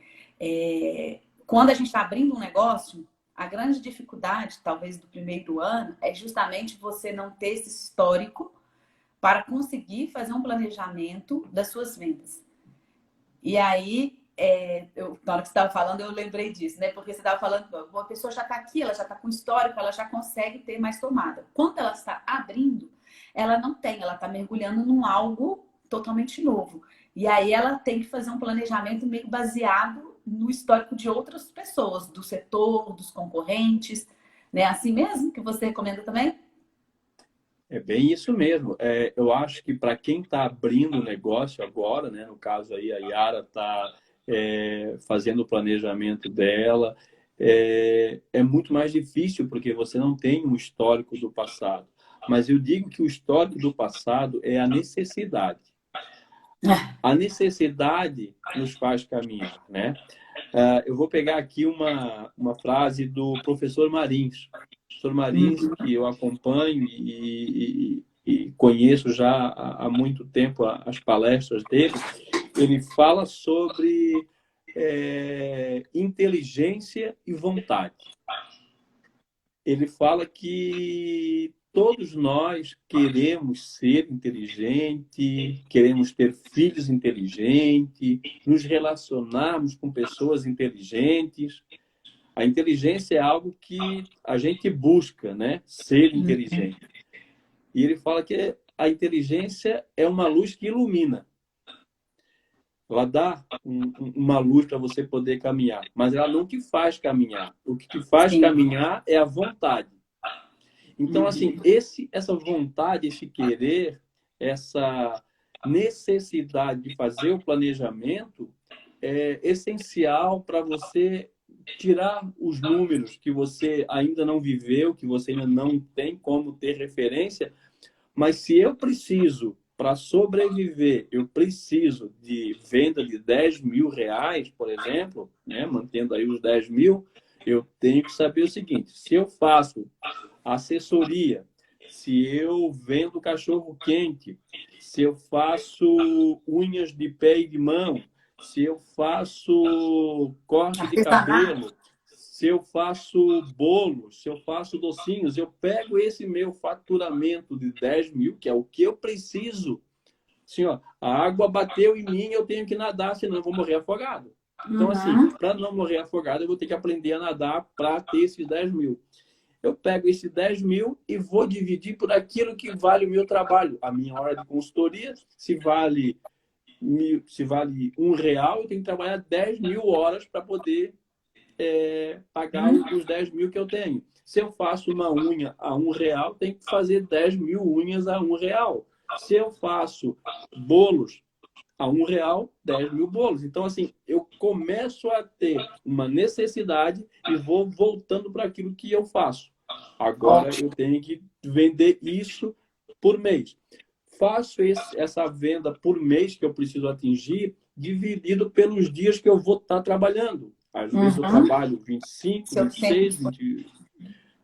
Quando a gente está abrindo um negócio, a grande dificuldade, talvez, do primeiro ano é justamente você não ter esse histórico para conseguir fazer um planejamento das suas vendas. E aí, na hora que você estava falando, eu lembrei disso, né? Porque você estava falando, a pessoa já está aqui, ela já está com histórico, ela já consegue ter mais tomada. Quando ela está abrindo, ela não tem, ela está mergulhando num algo totalmente novo. E aí ela tem que fazer um planejamento meio baseado no histórico de outras pessoas, do setor, dos concorrentes, né? Assim mesmo que você recomenda também? É bem isso mesmo. Eu acho que para quem está abrindo o negócio agora, né, no caso aí a Yara está fazendo o planejamento dela, é muito mais difícil porque você não tem um histórico do passado. Mas eu digo que o histórico do passado é a necessidade. A necessidade nos faz caminhar, né? Eu vou pegar aqui uma frase do professor Marins. Professor Marins, que eu acompanho e conheço já há muito tempo as palestras dele, ele fala sobre inteligência e vontade. Ele fala que todos nós queremos ser inteligente, queremos ter filhos inteligentes, nos relacionarmos com pessoas inteligentes. A inteligência é algo que a gente busca, né? Ser inteligente. E ele fala que a inteligência é uma luz que ilumina. Ela dá uma luz para você poder caminhar, mas ela não te faz caminhar. O que te faz caminhar é a vontade. Então, assim, essa vontade, esse querer, essa necessidade de fazer o planejamento é essencial para você tirar os números que você ainda não viveu, que você ainda não tem como ter referência. Mas se eu preciso, para sobreviver, eu preciso de venda de 10 mil reais, por exemplo, né, mantendo aí os 10 mil, eu tenho que saber o seguinte: se eu faço assessoria, se eu vendo cachorro quente, se eu faço unhas de pé e de mão, se eu faço corte de cabelo, se eu faço bolo, se eu faço docinhos, eu pego esse meu faturamento de 10 mil, que é o que eu preciso. Assim, ó, a água bateu em mim, eu tenho que nadar, senão eu vou morrer afogado. Então, assim, para não morrer afogado, eu vou ter que aprender a nadar para ter esses 10 mil. Eu pego esses 10 mil e vou dividir por aquilo que vale o meu trabalho. A minha hora de consultoria, se vale R$ 1, eu tenho que trabalhar 10 mil horas para poder pagar os 10 mil que eu tenho. Se eu faço uma unha a R$ 1, tenho que fazer 10 mil unhas a R$ 1. Se eu faço bolos a R$ 1, 10 mil bolos. Então, assim, eu começo a ter uma necessidade e vou voltando para aquilo que eu faço. Agora eu tenho que vender isso por mês. Faço essa venda por mês que eu preciso atingir, dividido pelos dias que eu vou estar trabalhando. Às vezes eu trabalho 25, 26, 20,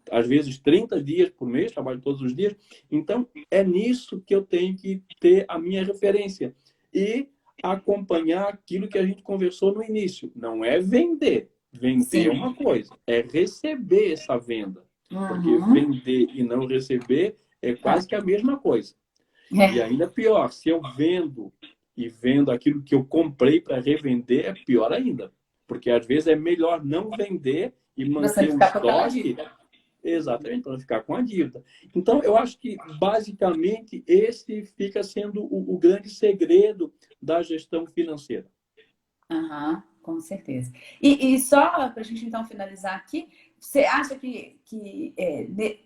às vezes 30 dias por mês, trabalho todos os dias. Então, é nisso que eu tenho que ter a minha referência. E acompanhar aquilo que a gente conversou no início. Não é vender. Vender é uma coisa. É receber essa venda. Porque vender e não receber é quase que a mesma coisa. E ainda pior, se eu vendo e vendo aquilo que eu comprei para revender, é pior ainda. Porque às vezes é melhor não vender e manter o estoque. Exatamente, para não ficar com a dívida. Então, eu acho que, basicamente, esse fica sendo o grande segredo da gestão financeira. Com certeza. E só para a gente, então, finalizar aqui, você acha que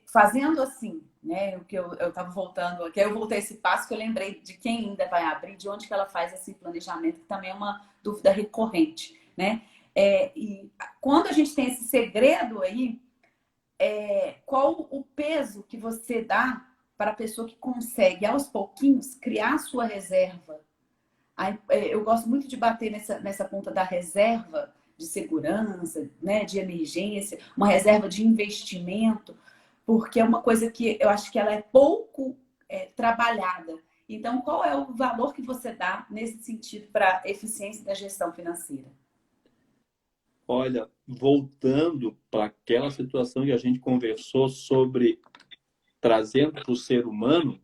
fazendo assim, né? O que eu estava voltando, que eu voltei esse passo que eu lembrei de quem ainda vai abrir, de onde que ela faz esse planejamento, que também é uma dúvida recorrente, né? E quando a gente tem esse segredo aí, qual o peso que você dá para a pessoa que consegue, aos pouquinhos, criar a sua reserva? Aí, eu gosto muito de bater nessa ponta da reserva de segurança, né, de emergência, uma reserva de investimento, porque é uma coisa que eu acho que ela é pouco trabalhada. Então, qual é o valor que você dá nesse sentido para a eficiência da gestão financeira? Olha, voltando para aquela situação que a gente conversou sobre trazendo para o ser humano,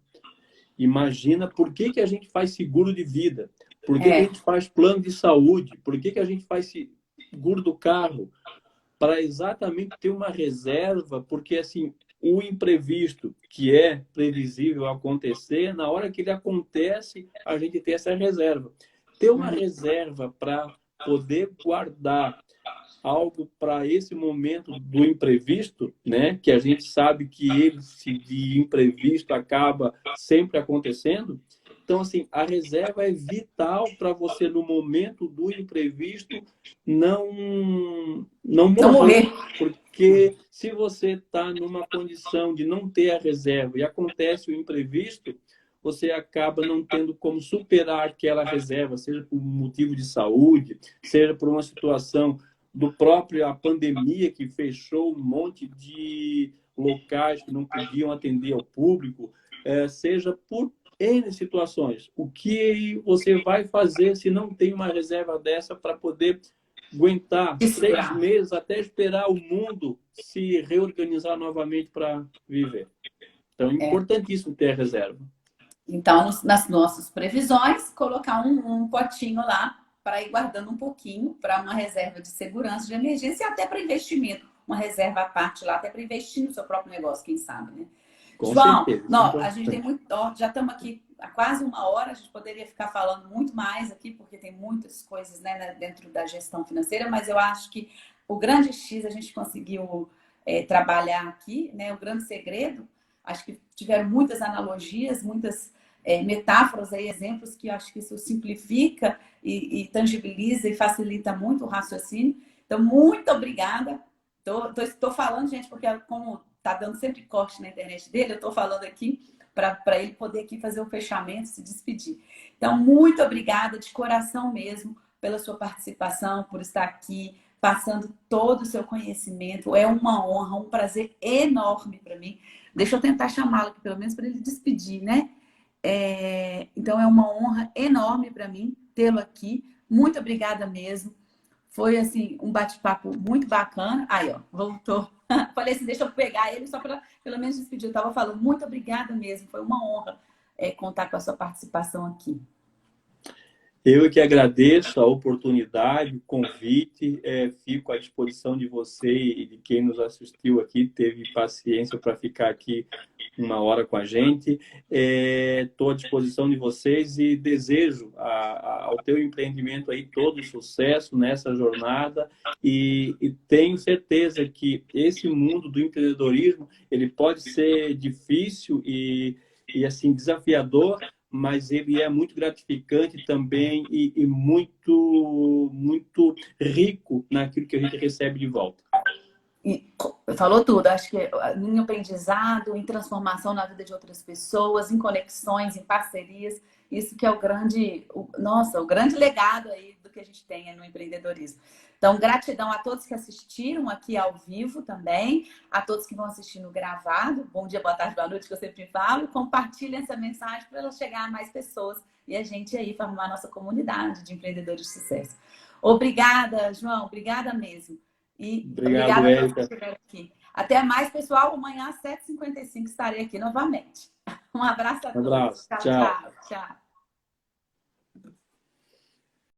imagina por que a gente faz seguro de vida, por que a gente faz plano de saúde, por que a gente faz seguro do carro, para exatamente ter uma reserva, porque assim, o imprevisto que é previsível acontecer, na hora que ele acontece, a gente tem essa reserva. Ter uma reserva para poder guardar algo para esse momento do imprevisto, né? Que a gente sabe que ele de imprevisto acaba sempre acontecendo. Então, assim, a reserva é vital para você, no momento do imprevisto, não Não morrer. morrer. Porque se você está numa condição de não ter a reserva e acontece o imprevisto, você acaba não tendo como superar aquela reserva, seja por motivo de saúde, seja por uma situação do próprio a pandemia que fechou um monte de locais que não podiam atender ao público, seja por N situações. O que você vai fazer se não tem uma reserva dessa para poder aguentar 3 meses até esperar o mundo se reorganizar novamente para viver? Então, é importantíssimo ter a reserva. Então, nas nossas previsões, colocar um potinho lá para ir guardando um pouquinho para uma reserva de segurança, de emergência e até para investimento. Uma reserva à parte lá, até para investir no seu próprio negócio, quem sabe, né? Com João, certeza. não, a gente tem muito. Já estamos aqui há quase 1 hora, a gente poderia ficar falando muito mais aqui, porque tem muitas coisas, né, dentro da gestão financeira, mas eu acho que o grande X a gente conseguiu trabalhar aqui, né? O grande segredo, acho que tiveram muitas analogias, muitas metáforas aí, exemplos que eu acho que isso simplifica e tangibiliza e facilita muito o raciocínio. Então, muito obrigada. Tô falando, gente, porque como tá dando sempre corte na internet dele, eu tô falando aqui para ele poder aqui fazer o fechamento, se despedir. Então, muito obrigada de coração mesmo pela sua participação, por estar aqui, passando todo o seu conhecimento. É uma honra, um prazer enorme para mim. Deixa eu tentar chamá-lo aqui, pelo menos, para ele despedir, né? Então, é uma honra enorme para mim tê-lo aqui. Muito obrigada mesmo. Foi, assim, um bate-papo muito bacana. Aí, ó, voltou. Falei assim, deixa eu pegar ele só para, pelo menos, despedir. Eu estava falando, muito obrigada mesmo. Foi uma honra contar com a sua participação aqui. Eu que agradeço a oportunidade, o convite, fico à disposição de você e de quem nos assistiu aqui, teve paciência para ficar aqui 1 hora com a gente. Estou à disposição de vocês e desejo ao teu empreendimento aí todo sucesso nessa jornada e tenho certeza que esse mundo do empreendedorismo ele pode ser difícil e assim desafiador, mas ele é muito gratificante também e muito rico naquilo que a gente recebe de volta. E falou tudo, acho que em aprendizado, em transformação na vida de outras pessoas, em conexões, em parcerias, isso que é o grande legado aí do que a gente tem no empreendedorismo. Então, gratidão a todos que assistiram aqui ao vivo também, a todos que vão assistir no gravado. Bom dia, boa tarde, boa noite, que eu sempre falo. Compartilhem essa mensagem para ela chegar a mais pessoas e a gente aí formar a nossa comunidade de empreendedores de sucesso. Obrigada, João, obrigada mesmo. E obrigado, Érica. Aqui. Até mais, pessoal. Amanhã às 7h55 estarei aqui novamente. Um abraço a todos. Um abraço. Tchau. Tchau.